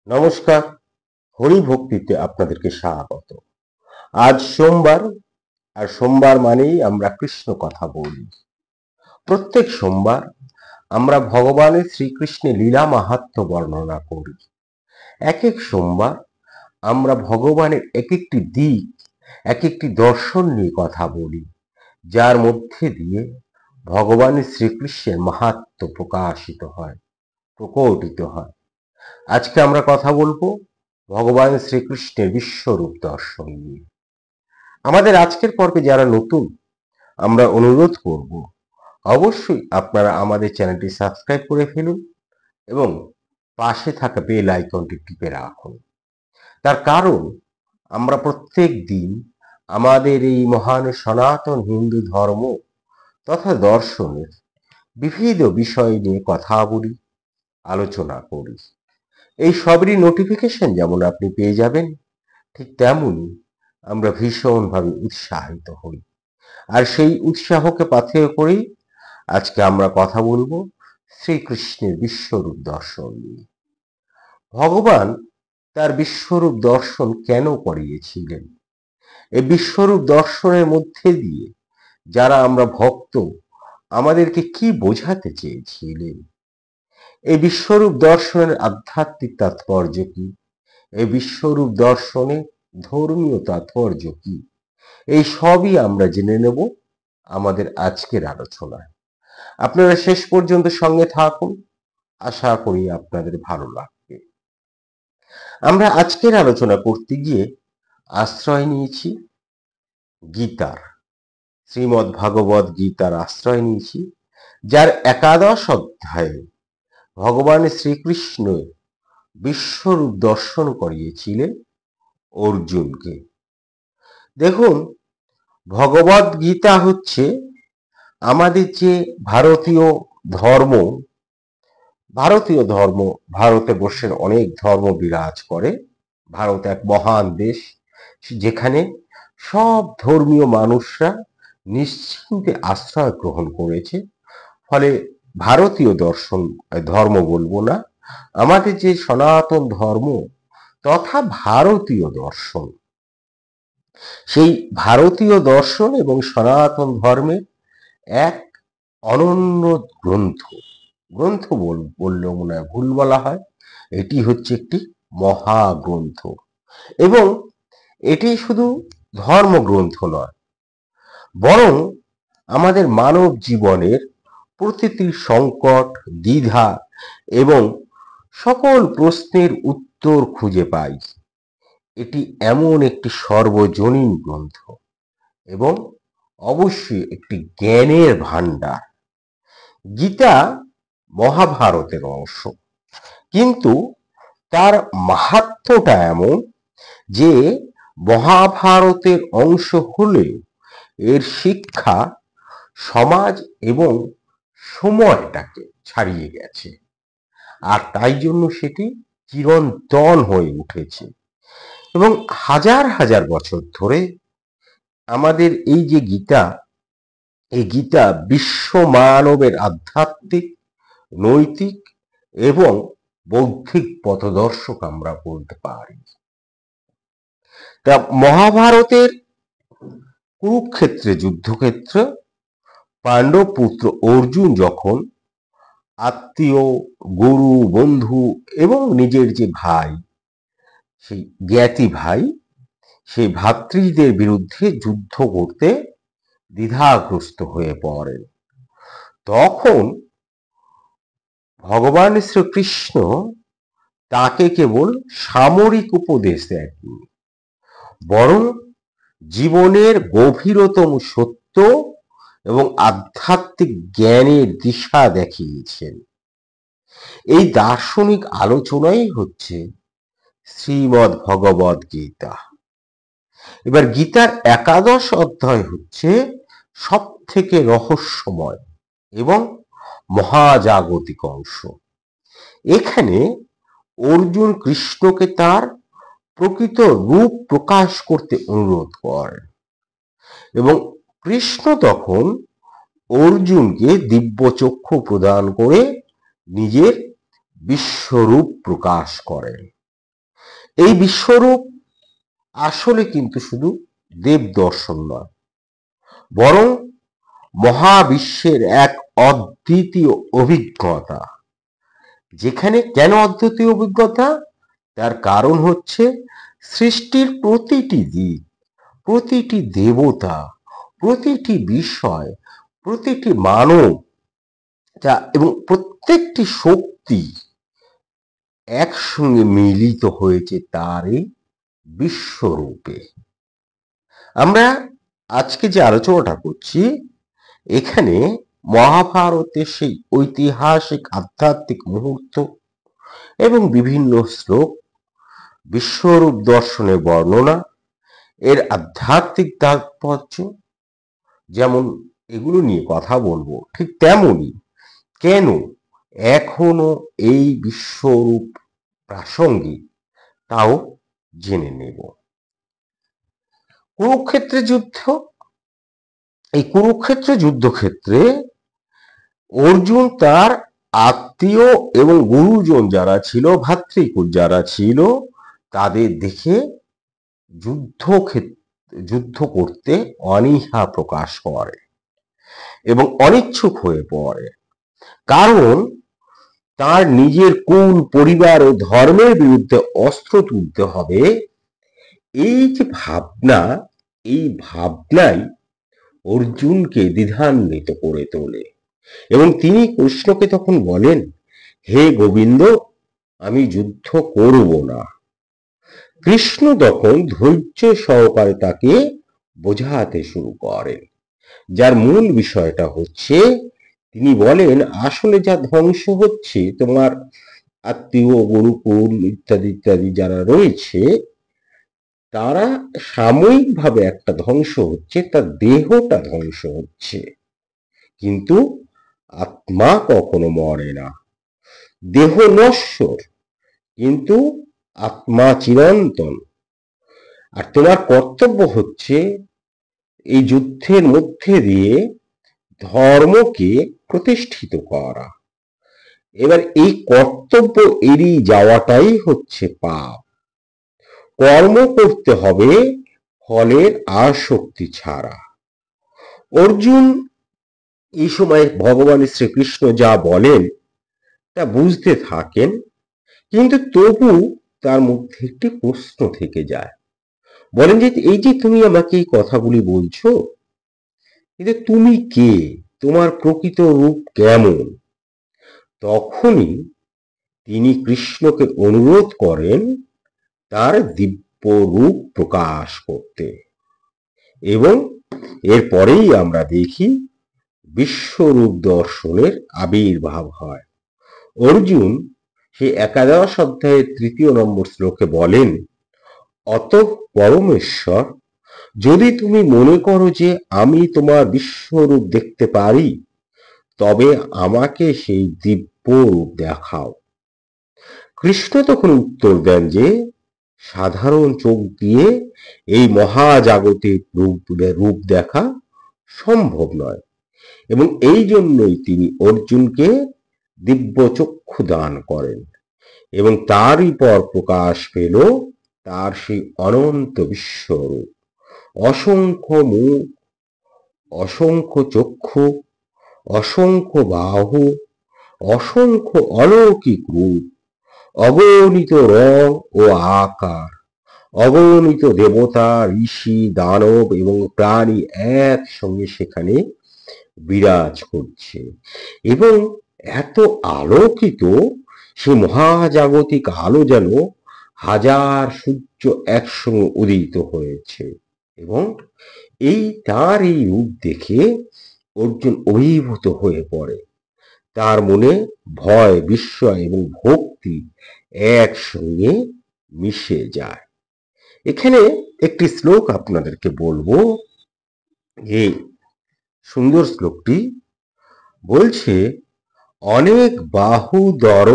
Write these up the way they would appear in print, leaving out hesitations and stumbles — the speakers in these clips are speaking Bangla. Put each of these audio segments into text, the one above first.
নমস্কার, হরি ভক্তিতে আপনাদেরকে স্বাগত। আজ সোমবার, আর সোমবার মানেই আমরা কৃষ্ণ কথা বলি। প্রত্যেক সোমবার আমরা ভগবানের শ্রীকৃষ্ণের লীলা মাহাত্ম্য বর্ণনা করি। এক এক সোমবার আমরা ভগবানের এক একটি দিক, এক একটি দর্শন নিয়ে কথা বলি, যার মধ্যে দিয়ে ভগবানের শ্রীকৃষ্ণের মাহাত্ম্য প্রকাশিত হয়, প্রকটিত হয়। আজকে আমরা কথা বলবো ভগবান শ্রীকৃষ্ণের বিশ্বরূপ দর্শন নিয়ে। আমাদের আজকের পর্বে যারা নতুন, আমরা অনুরোধ করব অবশ্যই আপনারা আমাদের চ্যানেলটি সাবস্ক্রাইব করে ফেলুন এবং পাশে থাকা বেল আইকনটি টিপে রাখুন। তার কারণ আমরা প্রত্যেক দিন আমাদের এই মহান সনাতন হিন্দু ধর্ম তথা দর্শনের বিবিধ বিষয় নিয়ে কথা বলি, আলোচনা করি। এই সবেরই নোটিফিকেশন যেমন আপনি পেয়ে যাবেন, ঠিক তেমনই আমরা ভীষণভাবে উৎসাহিত হই। আর সেই উৎসাহকে পাথেয় করেই আজকে আমরা কথা বলবো শ্রীকৃষ্ণের বিশ্বরূপ দর্শন নিয়ে। ভগবান তার বিশ্বরূপ দর্শন কেন করিয়েছিলেন? এই বিশ্বরূপ দর্শনের মধ্যে দিয়ে যারা আমরা ভক্ত, আমাদেরকে কি বোঝাতে চেয়েছিলেন? এই বিশ্বরূপ দর্শনের আধ্যাত্মিক তাৎপর্য কি? এই বিশ্বরূপ দর্শনে ধর্মীয় তাৎপর্য কি? এই সবই আমরা জেনে নেব আমাদের আজকের আলোচনায়। আপনারা শেষ পর্যন্ত সঙ্গে থাকুন, আশা করি আপনাদের ভালো লাগবে। আমরা আজকের আলোচনা করতে গিয়ে আশ্রয় নিয়েছি গীতার, শ্রীমদ্ ভাগবত গীতার আশ্রয় নিয়েছি, যার 11 অধ্যায়ে ভগবান শ্রীকৃষ্ণ বিশ্বরূপ দর্শন করিয়েছিলেন অর্জুনকে। দেখুন, ভগবত গীতা হচ্ছে আমাদের যে ভারতীয় ধর্ম, ভারতবর্ষের অনেক ধর্ম বিরাজ করে। ভারত এক মহান দেশ, যেখানে সব ধর্মীয় মানুষরা নিশ্চিন্তে আশ্রয় গ্রহণ করেছে। ফলে ভারতীয় ধর্ম বলবো না, আমাদের যে সনাতন ধর্ম তথা ভারতীয় দর্শন, সেই ভারতীয় দর্শন এবং সনাতন ধর্মের এক অনন্য গ্রন্থ বললেও মনে হয় ভুল বলা হয়। এটি হচ্ছে একটি মহাগ্রন্থ, এবং এটি শুধু ধর্মগ্রন্থ নয়, বরং আমাদের মানব জীবনের প্রতিটি সংকট, দ্বিধা এবং সকল প্রশ্নের উত্তর খুঁজে পাই। এটি এমন একটি সর্বজনীন গ্রন্থ এবং অবশ্যই একটি জ্ঞানের ভাণ্ডার। গীতা মহাভারতের অংশ, কিন্তু তার মাহাত্ম্যটা এমন যে মহাভারতের অংশ হলেও এর শিক্ষা সমাজ এবং সময়টাকে ছাড়িয়ে গেছে, আর তাই জন্য সেটি চিরন্তন হয়ে উঠেছে। এবং হাজার হাজার বছর ধরে আমাদের এই যে গীতা, এই গীতা বিশ্ব মানবের আধ্যাত্মিক, নৈতিক এবং বৌদ্ধিক পথদর্শক আমরা বলতে পারি। তা মহাভারতের কুরুক্ষেত্রে যুদ্ধক্ষেত্র পাণ্ডব পুত্র অর্জুন যখন আত্মীয়, গুরু, বন্ধু এবং নিজের যে ভাই, সেই জ্ঞাতি ভাই, সেই ভ্রাতৃদের বিরুদ্ধে যুদ্ধ করতে দ্বিধাগ্রস্ত হয়ে পড়েন, তখন ভগবান শ্রীকৃষ্ণ তাকে কেবল সামরিক উপদেশ দেননি, বরং জীবনের গভীরতম সত্য এবং আধ্যাত্মিক জ্ঞানের দিশা দেখিয়েছেন। এই দার্শনিক আলোচনাই হচ্ছে শ্রীমদ্ ভগবত গীতা। এবার গীতার 11 অধ্যায় হচ্ছে সব থেকে রহস্যময় এবং মহাজাগতিক অংশ। এখানে অর্জুন কৃষ্ণকে তার প্রকৃত রূপ প্রকাশ করতে অনুরোধ করেন, এবং কৃষ্ণ তখন অর্জুনকে দিব্য চক্ষু প্রদান করে নিজের বিশ্বরূপ প্রকাশ করেন। এই বিশ্বরূপ আসলে কিন্তু শুধু দেব দর্শন নয়, বরং মহাবিশ্বের এক অদ্বিতীয় অভিজ্ঞতা। যেখানে কেন অদ্বিতীয় অভিজ্ঞতা? তার কারণ হচ্ছে সৃষ্টির প্রতিটি দিক, প্রতিটি দেবতা, প্রতিটি বিষয়, প্রতিটি মানব এবং প্রত্যেকটি শক্তি একসঙ্গে মিলিত হয়েছে তার এই বিশ্বরূপে। আমরা আজকে যে আলোচনাটা করছি, এখানে মহাভারতের সেই ঐতিহাসিক আধ্যাত্মিক মুহূর্ত এবং বিভিন্ন শ্লোক, বিশ্বরূপ দর্শনের বর্ণনা, এর আধ্যাত্মিক তাৎপর্য, যেমন এগুলো নিয়ে কথা বলবো, ঠিক তেমনই কেন এখনো এই বিশ্বরূপ প্রাসঙ্গিক তাও জেনে নেব। কুরুক্ষেত্রের যুদ্ধ, এই কুরুক্ষেত্র যুদ্ধক্ষেত্রে অর্জুন তার আত্মীয় এবং গুরুজন যারা ছিল, ভাতৃকুল যারা ছিল, তাদের দেখে যুদ্ধ করতে অনীহা প্রকাশ করে এবং অনিচ্ছুক হয়ে পড়ে। কারণ তার নিজের কুল, পরিবার ও ধর্মের বিরুদ্ধে অস্ত্র তুলতে হবে, এই যে ভাবনা, এই ভাবনাই অর্জুনকে দ্বিধান্বিত করে তোলে। এবং তিনি কৃষ্ণকে তখন বলেন, হে গোবিন্দ, আমি যুদ্ধ করব না। কৃষ্ণ তখন ধৈর্য সহকারে তাকে বোঝাতে শুরু করেন। যার মূল বিষয়টা হচ্ছে, তিনি বলেন আসলে যা ধ্বংস হচ্ছে তোমার আত্মীয়, গুরুকুল ইত্যাদি ইত্যাদি যারা রয়েছে, তারা সাময়িকভাবে একটা ধ্বংস হচ্ছে, তার দেহটা ধ্বংস হচ্ছে, কিন্তু আত্মা কখনো মরে না। দেহ নশ্বর, কিন্তু আত্মা চিরন্তন। আর তোমার কর্তব্য হচ্ছে এই যুদ্ধের মধ্যে দিয়ে ধর্মকে প্রতিষ্ঠিত করা। এবার এই কর্তব্য এড়িয়ে যাওয়াটাই হচ্ছে পাপ। কর্ম করতে হবে ফলের আসক্তি ছাড়া। অর্জুন এই সময় ভগবান শ্রীকৃষ্ণ যা বলেন তা বুঝতে থাকেন, কিন্তু তবু তার মধ্যে একটি প্রশ্ন থেকে যায়। বলেন যে এই যে তুমি আমাকে এই কথাগুলি বলছো, কিন্তু তুমি কে? তোমার প্রকৃত রূপ কেমন? তখনই তিনি কৃষ্ণকে অনুরোধ করেন তার দিব্য রূপ প্রকাশ করতে। এবং এরপরেই আমরা দেখি বিশ্বরূপ দর্শনের আবির্ভাব হয়। অর্জুন সেই 11 অধ্যায়ের 3 নম্বর শ্লোকে বলেন, অত পরমেশ্বর, যদি তুমি মনে করো যে আমি তোমার বিশ্বরূপ দেখতে পারি, তবে আমাকে সেই দিব্য রূপ দেখাও। কৃষ্ণ তখন উত্তর দেন যে সাধারণ চোখ দিয়ে এই মহাজাগতিক রূপ দেখা সম্ভব নয়, এবং এই জন্যই তিনি অর্জুনকে দিব্য চক্ষু দান করেন, এবং তারই পর প্রকাশ পেল তার সেই অনন্ত বিশ্বরূপ। অসংখ্য মুখ, অসংখ্য চক্ষু, অসংখ্য বাহু, অসংখ্য অলৌকিক রূপ, অগণিত রং ও আকার, অগণিত দেবতা, ঋষি, দানব এবং প্রাণী একসঙ্গে সেখানে বিরাজ করছে। এবং এত আলোকিত সে মহাজাগতিক আলো যেন হাজার সূর্য একসঙ্গে উদিত হয়েছে। এবং তার এই রূপ দেখে অর্জুন অভিভূত হয়ে পড়ে। তার মনে ভয়, বিস্ময় এবং ভক্তি একসঙ্গে মিশে যায়। এখানে একটি শ্লোক আপনাদেরকে বলবো। এই সুন্দর শ্লোকটি বলছে, অনেক বাহুদর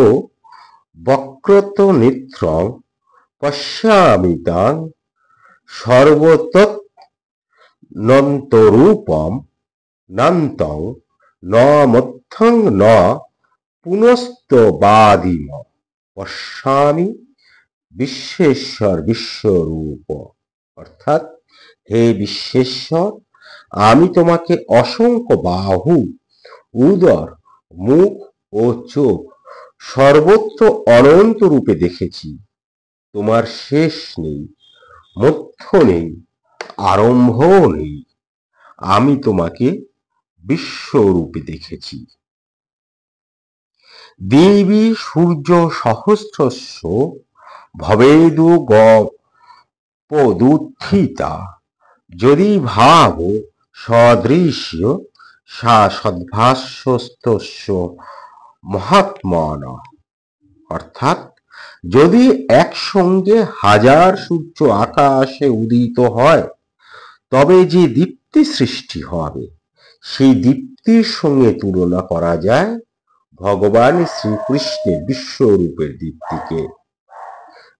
বক্রত নেত্রং পশ্যামি তাং সর্বতৎ নন্তরূপম নান্তং ন মধ্যং ন পুনস্তবাদিম পশ্যামি বিশ্বেশ্বর বিশ্বরূপ, অর্থাৎ হে বিশ্বেশ্বর, আমি তোমাকে অসংখ্য বাহু, উদর, মুখ ও চোখ সর্বত্র অনন্ত রূপে দেখেছি। তোমার শেষ নেই, মধ্য নেই, আরম্ভও নেই। আমি তোমাকে বিশ্বরূপে দেখেছি। দেবী সূর্য সহস্রস্য ভবেদু গপদুত্থিতা, যদি ভাব সদৃশ্য সা সদ্ভাস্যস্তস্য মহাত্মনঃ, অর্থাৎ যদি একসঙ্গে হাজার সূর্য আকাশে উদিত হয়, তবে যে দীপ্তি সৃষ্টি হবে সেই দীপ্তির সঙ্গে তুলনা করা যায় ভগবান শ্রীকৃষ্ণের বিশ্বরূপের দীপ্তিকে।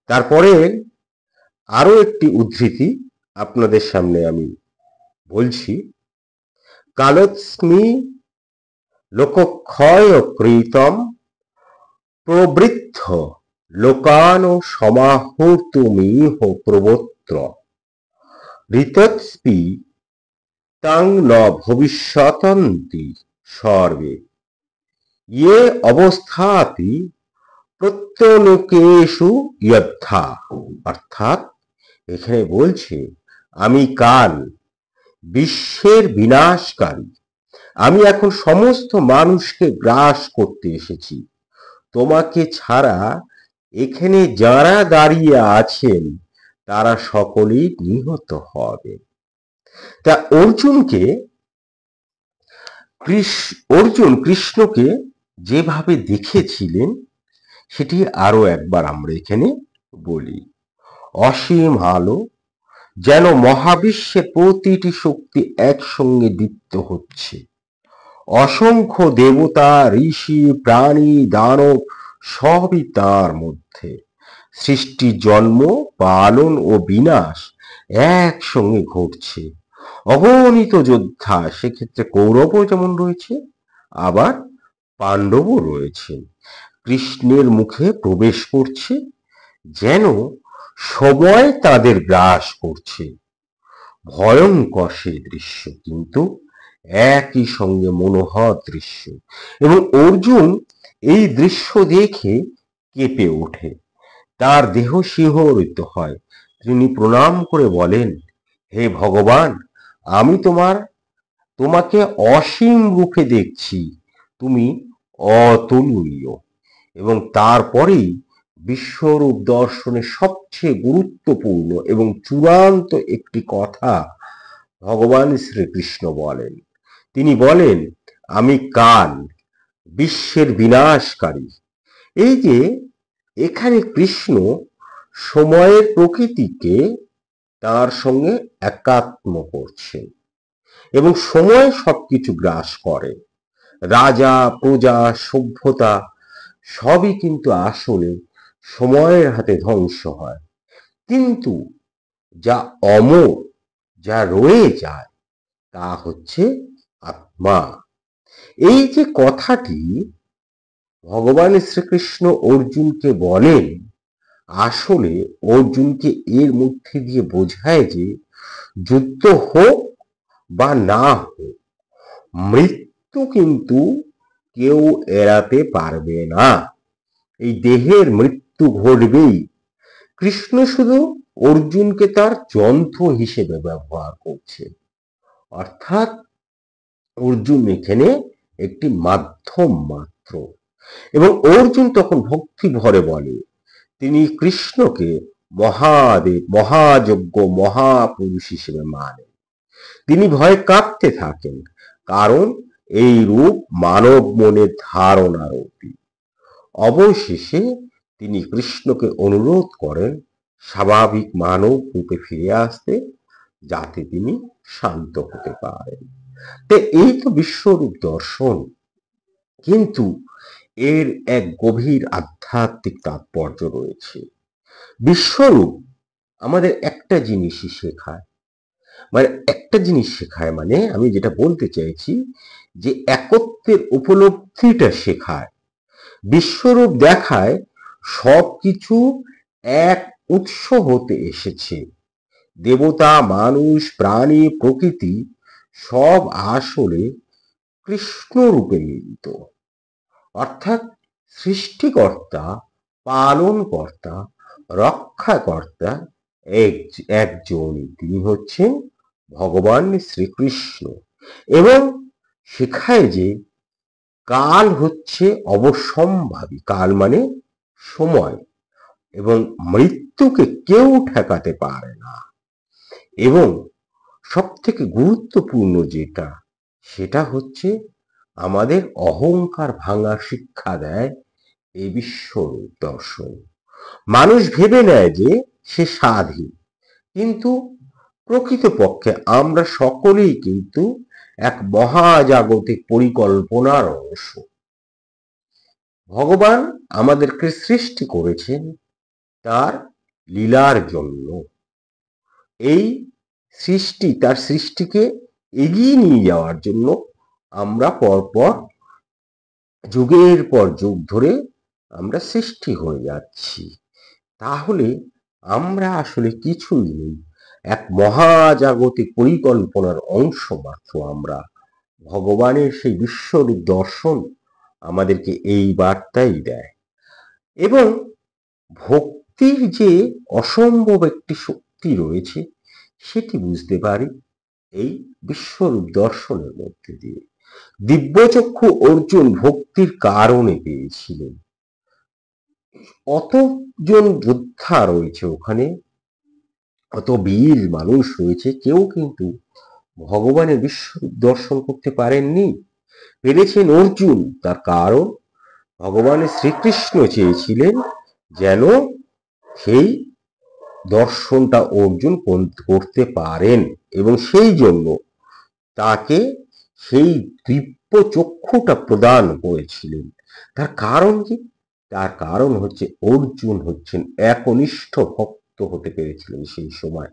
তারপরে আরো একটি উদ্ধৃতি আপনাদের সামনে আমি বলছি। কালোস্মি লোকক্ষয় কৃতম প্রবৃদ্ধ লোকান সমাহর্তুমিহ প্রবত্র, ঋতস্পি তাং ন ভবিষ্যতন্তি সর্বে, ইয়ে অবস্থাতি প্রত্যলোকেষু যথা। অর্থাৎ এখানে বলছে, আমি কাল, বিশ্বের বিনাশকারী। আমি এখন সমস্ত মানুষকে গ্রাস করতে এসেছি। তোমাকে ছাড়া এখানে যারা দাঁড়িয়ে আছেন তারা সকলেই নিহত হবে। তা অর্জুন কৃষ্ণকে যেভাবে দেখেছিলেন সেটি আরো একবার আমরা এখানে বলি। অসীম আলো, যেন মহাবিশ্বের প্রতিটি শক্তি একসঙ্গে দীপ্ত হচ্ছে। অসংখ্য দেবতা, ঋষি, প্রাণী, দানব সবই তার মধ্যে। সৃষ্টি, জন্ম, পালন ও বিনাশ একসঙ্গে ঘটছে। অগণিত যোদ্ধা, সেক্ষেত্রে কৌরবও যেমন রয়েছে, আবার পাণ্ডবও রয়েছে, কৃষ্ণের মুখে প্রবেশ করছে, যেন সময় তাদের গ্রাস করছে। ভয়ঙ্কর সেই দৃশ্য, কিন্তু একই সঙ্গে মনোহর দৃশ্য। এবং অর্জুন এই দৃশ্য দেখে কেঁপে ওঠে, তার দেহ শিহরিত হয়। তিনি প্রণাম করে বলেন, হে ভগবান, আমি তোমাকে অসীম রূপে দেখছি, তুমি অতুলনীয়। এবং তারপরেই বিশ্বরূপ দর্শনের সবচেয়ে গুরুত্বপূর্ণ এবং চূড়ান্ত একটি কথা ভগবান শ্রীকৃষ্ণ বলেন। তিনি বলেন, আমি কাল, বিশ্বের বিনাশকারী। এই যে এখানে কৃষ্ণ সময়ের প্রকৃতিকে তার সঙ্গে একাত্ম করছেন এবং সময় সবকিছু গ্রাস করে। রাজা, প্রজা, সভ্যতা সবই কিন্তু আসলে সময়ের হাতে ধ্বংস হয়, কিন্তু যা অমর, যা রয়ে যায়, তা হচ্ছে আত্মা। এই যে কথাটি ভগবান শ্রীকৃষ্ণ অর্জুনকে বলেন, আসলে অর্জুনকে এর মধ্যে দিয়ে বোঝায় যে যুদ্ধ হোক বা না হোক, মৃত্যু কিন্তু কেউ এড়াতে পারবে না। এই দেহের মৃত্যু ঘটবেই। কৃষ্ণ শুধু অর্জুনকে তার যন্ত্র হিসেবে ব্যবহার করছে, অর্থাৎ অর্জুন এখানে একটি মাধ্যম মাত্র। এবং অর্জুন তখন ভক্তি ভরে বলে, তিনি কৃষ্ণকে মহাদেব, মহাযজ্ঞ, মহাপুরুষ হিসেবে মানেন। তিনি ভয়ে কাঁপতে থাকেন, কারণ এই রূপ মানব মনের ধারণার অতীত। অবশেষে তিনি কৃষ্ণকে অনুরোধ করেন স্বাভাবিক মানব রূপে ফিরে আসতে, যাতে তিনি শান্ত হতে পারেন। তো এই তো বিশ্বরূপ দর্শন, কিন্তু এর এক গভীর আধ্যাত্মিক তাৎপর্য রয়েছে। বিশ্বরূপ আমাদের একটা জিনিসই শেখায়, মানে আমি যেটা বলতে চাইছি যে একত্বের উপলব্ধিটা শেখায়। বিশ্বরূপ দেখায় সবকিছু এক উৎস হতে এসেছে। দেবতা, মানুষ, প্রাণী, প্রকৃতি সব আসলে কৃষ্ণ রূপে মিলিত। অর্থাৎ সৃষ্টিকর্তা, পালনকর্তা, রক্ষাকর্তা একজনই, তিনি হচ্ছেন ভগবান শ্রীকৃষ্ণ। এবং শেখায় যে কাল হচ্ছে অবশ্যম্ভাবী, কাল মানে সময়, এবং মৃত্যুকে কেউ ঠেকাতে পারে না। এবং সব থেকে গুরুত্বপূর্ণ যেটা, সেটা হচ্ছে আমাদের অহংকার ভাঙার শিক্ষা দেয় এই বিশ্বরূপ দর্শন। মানুষ ভেবে নেয় যে সে স্বাধীন, কিন্তু প্রকৃতপক্ষে আমরা সকলেই কিন্তু এক মহাজাগতিক পরিকল্পনার অংশ। ভগবান আমাদেরকে সৃষ্টি করেছেন তার লীলার জন্য। এই সৃষ্টি, তার সৃষ্টিকে এগিয়ে নিয়ে যাওয়ার জন্য আমরা পরপর যুগের পর যুগ ধরে আমরা সৃষ্টি হয়ে যাচ্ছি। তাহলে আমরা আসলে কিছুই নেই, এক মহাজাগতিক পরিকল্পনার অংশ মাত্র আমরা। ভগবানের সেই বিশ্বরূপ দর্শন আমাদেরকে এই বার্তাই দেয়। এবং ভক্তির যে অসম্ভব একটি শক্তি রয়েছে, সেটি বুঝতে পারি এই বিশ্বরূপ দর্শনের মধ্যে দিয়ে। দিব্যচক্ষু অর্জুন ভক্তির কারণে পেয়েছিলেন। অতজন যোদ্ধা রয়েছে ওখানে, অত বীর মানুষ রয়েছে, কেউ কিন্তু ভগবানের বিশ্বরূপ দর্শন করতে পারেননি। পেরেছেন অর্জুন, তার কারণ ভগবানের শ্রীকৃষ্ণ চেয়েছিলেন যেন সেই দর্শনটা অর্জুন করতে পারেন, এবং সেই জন্য তাকে সেই দিব্য চক্ষুটা প্রদান করেছিলেন। তার কারণ কি? তার কারণ হচ্ছে অর্জুন হচ্ছেন একনিষ্ঠ ভক্ত হতে পেরেছিলেন সেই সময়।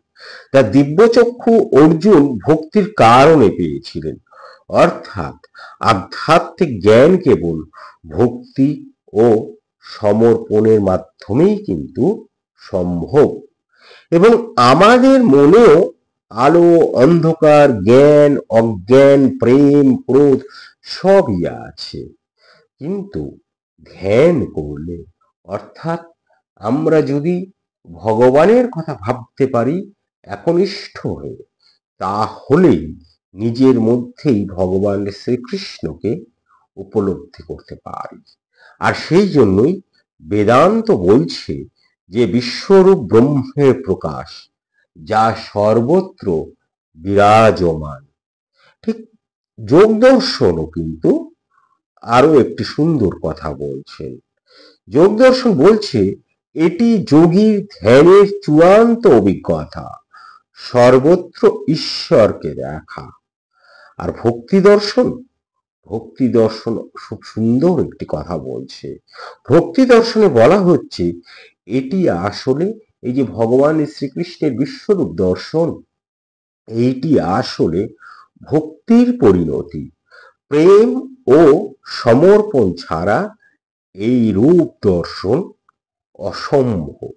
তার দিব্যচক্ষু অর্জুন ভক্তির কারণে পেয়েছিলেন। অর্থাৎ আধ্যাত্মিক জ্ঞান কেবল ভক্তি ও সমর্পণের মাধ্যমেই কিন্তু সম্ভব। এবং আমাদের মনেও আলো, অন্ধকার, জ্ঞান, অজ্ঞান, প্রেম, ক্রোধ সবই আছে, কিন্তু ধ্যান করলে, অর্থাৎ আমরা যদি ভগবানের কথা ভাবতে পারি একনিষ্ঠ হয়ে, তাহলেই নিজের মধ্যেই ভগবান শ্রীকৃষ্ণকে উপলব্ধি করতে পারি। আর সেই জন্যই বেদান্ত বলছে যে বিশ্বরূপ ব্রহ্মের প্রকাশ, যা সর্বত্র বিরাজমান। ঠিক যোগ দর্শনও কিন্তু আরো একটি সুন্দর কথা বলছেন। যোগ দর্শন বলছে এটি যোগীর ধ্যানের চূড়ান্ত অভিজ্ঞতা, সর্বত্র ঈশ্বরকে দেখা। আর ভক্তি দর্শন, ভক্তি দর্শন খুব সুন্দর একটি কথা বলছে। ভক্তি দর্শনে বলা হচ্ছে এটি আসলে এই যে ভগবান শ্রীকৃষ্ণের বিশ্বরূপ দর্শন, এইটি আসলে ভক্তির পরিণতি। প্রেম ও সমর্পণ ছাড়া এই রূপ দর্শন অসম্ভব।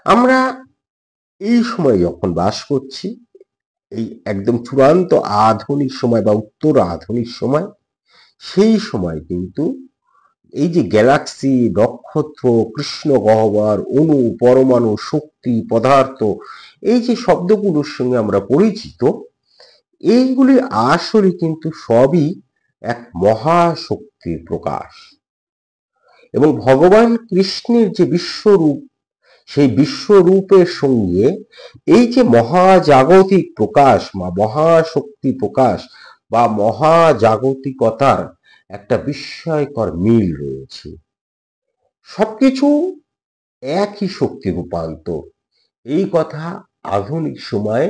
আমরা এই সময় যখন বাস করছি, এই একদম চূড়ান্ত আধুনিক সময় বা উত্তর আধুনিক সময়, সেই সময় কিন্তু এই যে গ্যালাক্সি, নক্ষত্র, কৃষ্ণ গহ্বর, অণু, পরমাণু, শক্তি, পদার্থ, এই যে শব্দগুলোর সঙ্গে আমরা পরিচিত, এইগুলি আসলে কিন্তু সবই এক মহাশক্তির প্রকাশ। এবং ভগবান কৃষ্ণের যে বিশ্বরূপ, সেই বিশ্বরূপের সঙ্গে এই যে মহাজাগতিক প্রকাশ বা মহাশক্তি প্রকাশ বা মহাজাগতিকতার একটা বিস্ময়কর মিল রয়েছে। সবকিছু একই শক্তি রূপান্তর, এই কথা আধুনিক সময়ে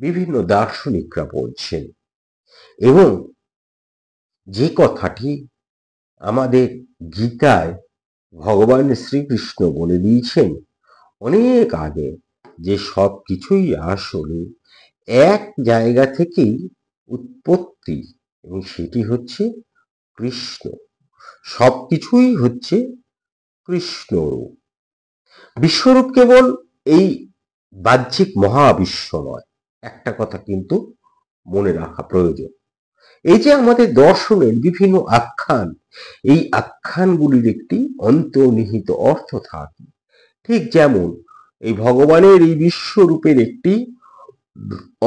বিভিন্ন দার্শনিকরা বলছেন। এবং যে কথাটি আমাদের গীতায় ভগবান শ্রীকৃষ্ণ বলে দিয়েছেন অনেক আগে, যে সব কিছুই আসলে এক জায়গা থেকেই উৎপত্তি, এবং সেটি হচ্ছে কৃষ্ণ। সবকিছুই হচ্ছে কৃষ্ণ রূপ। বিশ্বরূপ কেবল এই বাহ্যিক মহাবিশ্ব নয়, একটা কথা কিন্তু মনে রাখা প্রয়োজন। এই যে আমাদের দর্শনের বিভিন্ন আখ্যান, এই আখ্যানগুলির একটি অন্তর্নিহিত অর্থ থাকে। ঠিক যেমন এই ভগবানের এই বিশ্বরূপের একটি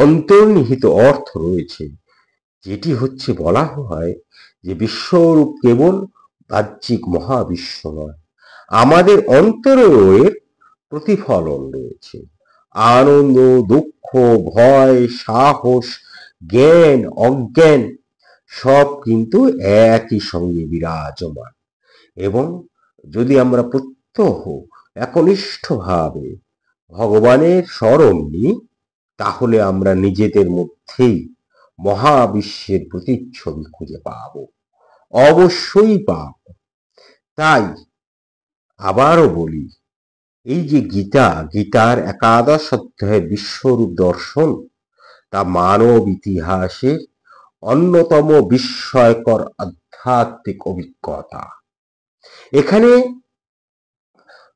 অন্তর্নিহিত অর্থ রয়েছে, যেটি হচ্ছে বলা হয় যে বিশ্বরূপ কেবল বাহ্যিক মহাবিশ্ব নয়, আমাদের অন্তরেও এর প্রতিফলন রয়েছে। আনন্দ, দুঃখ, ভয়, সাহস, জ্ঞান, অজ্ঞান সব কিন্তু একই সঙ্গে বিরাজমান। এবং যদি আমরা প্রত্যহ একনিষ্ঠভাবে ভগবানের স্মরণ নিই, তাহলে আমরা নিজেদের মধ্যেই মহাবিশ্বের প্রতিচ্ছবি খুঁজে পাব, অবশ্যই পাব। তাই আবারও বলি, এই যে গীতার একাদশ অধ্যায়ের বিশ্বরূপ দর্শন, তা মানব ইতিহাসের অন্যতম বিস্ময়কর আধ্যাত্মিক অভিজ্ঞতা। এখানে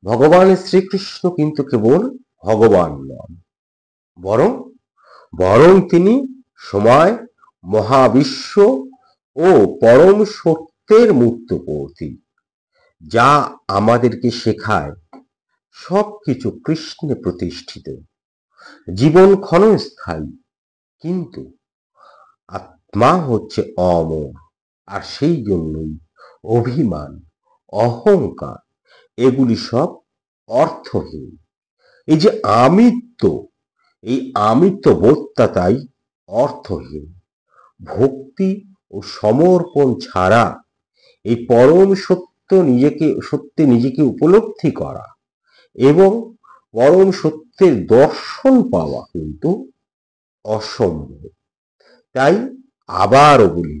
ভগবান শ্রীকৃষ্ণ কিন্তু কেবল ভগবান নন, বরং বরং তিনি সময়, মহাবিশ্ব ও পরম সত্যের মূর্ত প্রতীক, যা আমাদেরকে শেখায় সবকিছু কৃষ্ণে প্রতিষ্ঠিত, জীবন ক্ষণস্থায়ী, কিন্তু আত্মা হচ্ছে অমর। আর সেই জন্যই অভিমান, অহংকার এগুলি সব অর্থহীন। এই যে আমিত্ব, এই আমিত্ব বোধটা তাই অর্থহীন। ভক্তি ও সমর্পণ ছাড়া এই পরম সত্যে নিজেকে উপলব্ধি করা এবং পরম সত্যের দর্শন পাওয়া কিন্তু অসম্ভব। তাই আবারও বলি,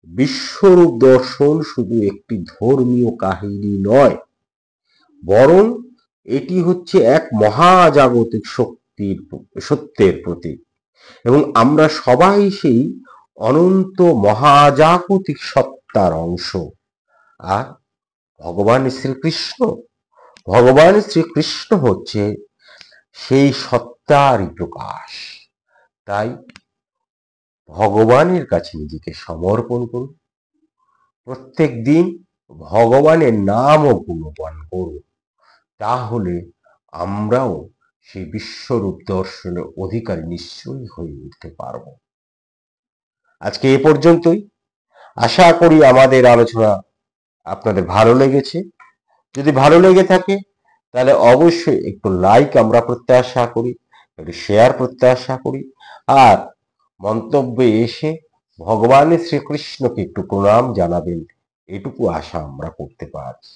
বিশ্বরূপ দর্শন শুধু একটি ধর্মীয় কাহিনী নয়, বরং এটি হচ্ছে এক মহাজাগতিক সত্যের প্রতীক। এবং আমরা সবাই সেই অনন্ত মহাজাগতিক সত্তার অংশ। আর ভগবান শ্রীকৃষ্ণ হচ্ছে সেই সত্তারই প্রকাশ। তাই ভগবানের কাছে নিজেকে সমর্পণ করুন, প্রত্যেক দিন ভগবানের নাম ও গুণগান করুন, তাহলে আমরাও সেই বিশ্বরূপ দর্শনের অধিকারী নিশ্চয়ই হয়ে উঠতে পারব। আজকে এ পর্যন্তই। আশা করি আমাদের আলোচনা আপনাদের ভালো লেগেছে। যদি ভালো লেগে থাকে তাহলে অবশ্যই একটু লাইক আমরা প্রত্যাশা করি, একটু শেয়ার প্রত্যাশা করি, আর মন্তব্যে এসে ভগবান শ্রীকৃষ্ণকে একটু প্রণাম জানাবেন, এটুকু আশা আমরা করতে পারি।